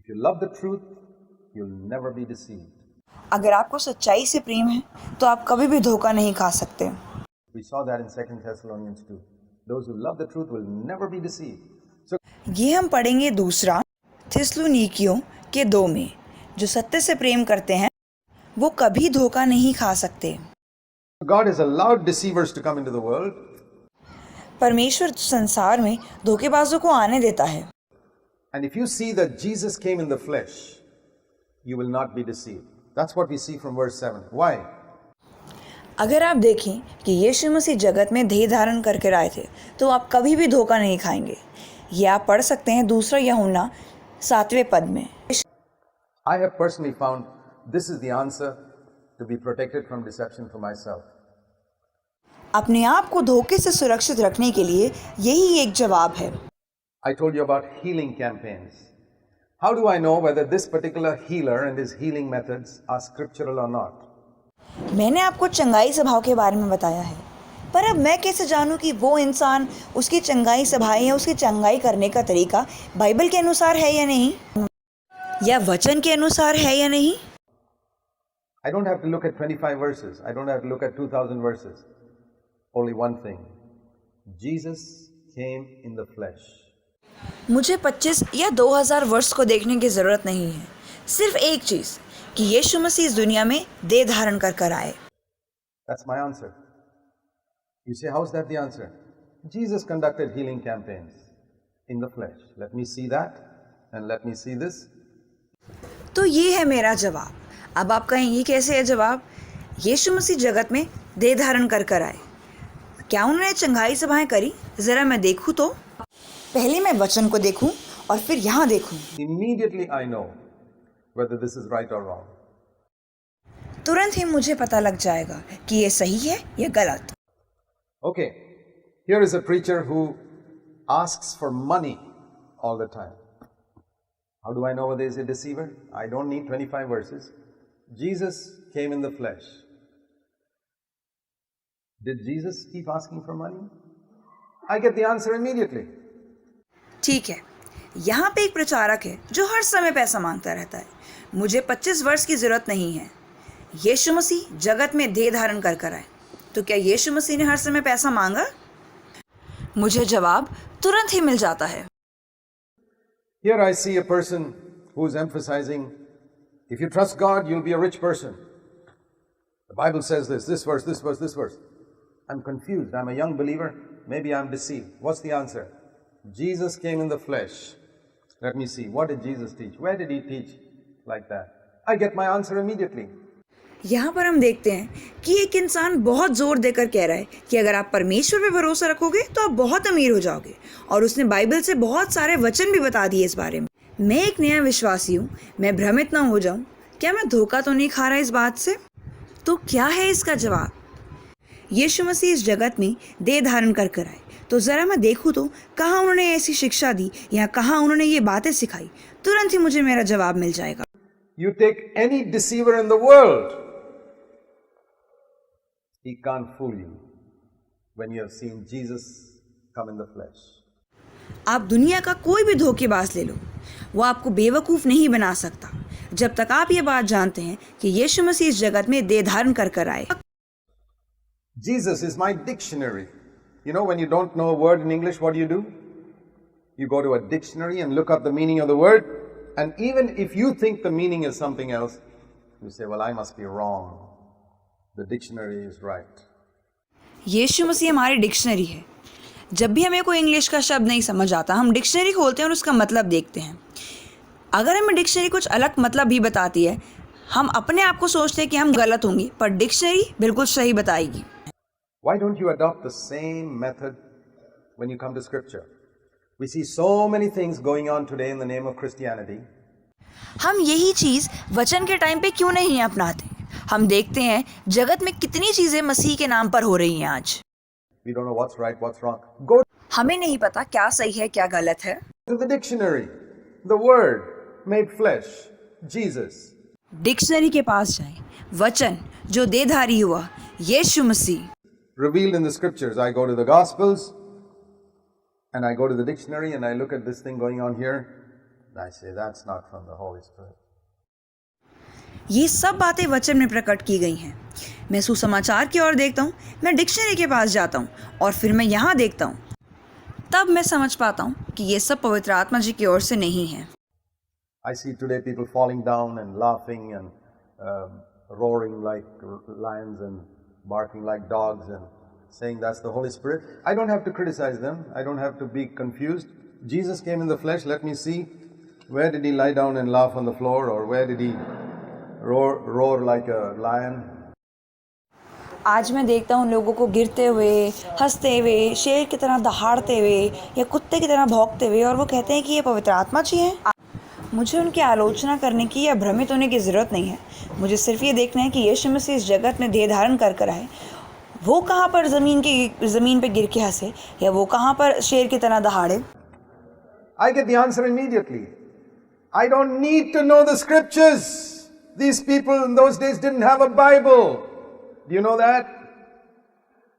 If you love the truth, you'll never be deceived. अगर आपको सच्चाई से प्रेम है तो आप कभी भी धोखा नहीं खा सकते। We saw that in 2 Thessalonians 2. Those who love the truth will never be deceived. So ये हम पढ़ेंगे दूसरा थिस्सलुनीकियों के 2 में, जो सत्य से प्रेम करते हैं वो कभी धोखा नहीं खा सकते। God has allowed deceivers to come into the world. परमेश्वर संसार में धोखेबाजों को आने देता है। And if you see that Jesus came in the flesh, you will not be deceived. That's what we see from verse 7. Why? अगर आप देखें कि यीशु मसीह जगत में देह धारण करके आए थे तो आप कभी भी धोखा नहीं खाएंगे। ये आप पढ़ सकते हैं दूसरा यूहन्ना 7वें पद में। I have personally found this is the answer to be protected from deception for myself. अपने आप को धोखे से सुरक्षित रखने के लिए यही एक जवाब है। I told you about healing campaigns. How do I know whether this particular healer and his healing methods are scriptural or not? मैंने आपको चंगाई सभाओं के बारे में बताया है, पर अब मैं कैसे जानूं कि वो इंसान, उसकी चंगाई सभाएं या उसकी चंगाई करने का तरीका बाइबल के अनुसार है या नहीं, या वचन के अनुसार है या नहीं? I don't have to look at 25 verses. I don't have to look at 2,000 verses. Only one thing. Jesus came in the flesh. मुझे 25 या 2000 वर्ष को देखने की ज़रूरत नहीं है। सिर्फ एक चीज़ कि यीशु मसीह इस दुनिया में देह धारण कर आए। That's my answer. You say, how's that the answer? Jesus conducted healing campaigns in the flesh. Let me see that and let me see this. तो ये है मेरा जवाब। अब आप कहेंगे कैसे है जवाब? यीशु मसीह जगत में देह धारण कर आए। क्या उन्होंने चंगाई सभाएं करी? ज़रा मैं देखूँ तो। पहले मैं वचन को देखूं और फिर यहाँ देखूं। Immediately I know whether this is right or wrong. तुरंत ही मुझे पता लग जाएगा कि ये सही है या गलत। Okay, here is a preacher who asks for money all the time. How do I know whether he is a deceiver? I don't need 25 verses. Jesus came in the flesh. Did Jesus keep asking for money? I get the answer immediately. ठीक है, यहाँ पे एक प्रचारक है जो हर समय पैसा मांगता रहता है। मुझे 25 वर्ष की ज़रूरत नहीं है। यीशु मसीह जगत में देह धारण कर आए, तो क्या यीशु मसीह ने हर समय पैसा मांगा? मुझे जवाब तुरंत ही मिल जाता है। Here I see a person who is emphasizing, if you trust God, you'll be a rich person. The Bible says this verse, this verse, this verse. I'm confused. I'm a young believer. Maybe I'm deceived. What's the answer? Jesus came in the flesh. Let me see. What did Jesus teach? Where did he teach like that? I get my answer immediately. यहाँ पर हम देखते हैं कि एक इंसान बहुत जोर देकर कह रहा है कि अगर आप परमेश्वर पे भरोसा रखोगे तो आप बहुत अमीर हो जाओगे, और उसने बाइबल से बहुत सारे वचन भी बता दिए इस बारे में। मैं एक नया विश्वासी हूँ, मैं भ्रमित ना हो जाऊँ। क्या मैं धोखा तो नहीं खा रहा इस बात से? तो क्या है इसका जवाब? यीशु मसीह इस जगत में देह धारण कर आए, तो ज़रा मैं देखूँ तो कहाँ उन्होंने ऐसी शिक्षा दी या कहाँ उन्होंने ये बातें सिखाई। तुरंत ही मुझे मेरा जवाब मिल जाएगा। You take any deceiver in the world, he can't fool you when you have seen Jesus come in the flesh. आप दुनिया का कोई भी धोखेबाज ले लो, वो आपको बेवकूफ़ नहीं बना सकता जब तक आप ये बात जानते हैं कि यीशु मसीह इस जगत में देह धारण कर आए। Jesus is my dictionary. You know, when you don't know a word in English, what do? You go to a dictionary and look up the meaning of the word, and even if you think the meaning is something else, you say, well, I must be wrong. The dictionary is right. यीशु मसीह हमारी dictionary है। जब भी हमें कोई English का शब्द नहीं समझ आता, हम डिक्शनरी खोलते हैं और उसका मतलब देखते हैं। अगर हमें डिक्शनरी कुछ अलग मतलब भी बताती है, हम अपने आप को सोचते हैं कि हम गलत होंगे, पर डिक्शनरी बिल्कुल सही बताएगी। Why don't you adopt the same method when you come to Scripture? We see so many things going on today in the name of Christianity. हम यही चीज़ वचन के टाइम पे क्यों नहीं अपनाते? हम देखते हैं जगत में कितनी चीज़ें मसीह के नाम पर हो रही हैं आज। We don't know what's right, what's wrong. Go हमें नहीं पता क्या सही है क्या गलत है। to the dictionary. The word made flesh, Jesus. Dictionary के पास जाएं, वचन जो देहधारी हुआ, यीशु मसीह। Revealed in the scriptures. I go to the Gospels and I go to the dictionary and I look at this thing going on here I say that's not from the Holy Spirit. ये सब बातें वचन में प्रकट की गई हैं। मैं सुसमाचार की ओर देखता हूँ, मैं डिक्शनरी के पास जाता हूँ और फिर मैं यहाँ देखता हूँ, तब मैं समझ पाता हूँ कि ये सब पवित्र आत्मा जी की ओर से नहीं है। I see today people falling down and laughing and roaring like lions and barking like dogs and saying that's the Holy Spirit. I don't have to criticize them. I don't have to be confused. Jesus came in the flesh. Let me see. Where did he lie down and laugh on the floor, or where did he roar like a lion? आज मैं देखता हूँ लोगों को गिरते हुए, हंसते हुए, शेर की तरह दहाड़ते हुए या कुत्ते की तरह भौंकते हुए, और वो कहते हैं कि ये पवित्र आत्मा जी हैं। मुझे उनकी आलोचना करने की या भ्रमित होने की ज़रूरत नहीं है। मुझे सिर्फ ये देखना है कि यीशु मसीह इस जगत में देह धारण कर आए। वो कहाँ पर ज़मीन पे गिर के हंसे या वो कहाँ पर शेर की तरह दहाड़े। I get the answer immediately. I don't need to know the scriptures. These people in those days didn't have a Bible. Do you know that?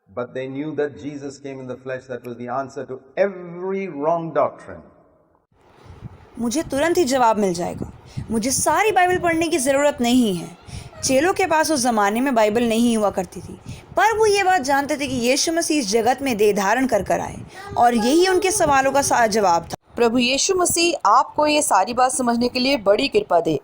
But they knew that Jesus came in the flesh. That was the answer to every wrong doctrine. मुझे तुरंत ही जवाब मिल जाएगा। मुझे सारी Bible पढ़ने की ज़रूरत नहीं है। चेलों के पास उस ज़माने में बाइबल नहीं हुआ करती थी, पर वो ये बात जानते थे कि यीशु मसीह इस जगत में देह धारण कर आए, और यही उनके सवालों का जवाब था। प्रभु यीशु मसीह आपको ये सारी बात समझने के लिए बड़ी कृपा दे।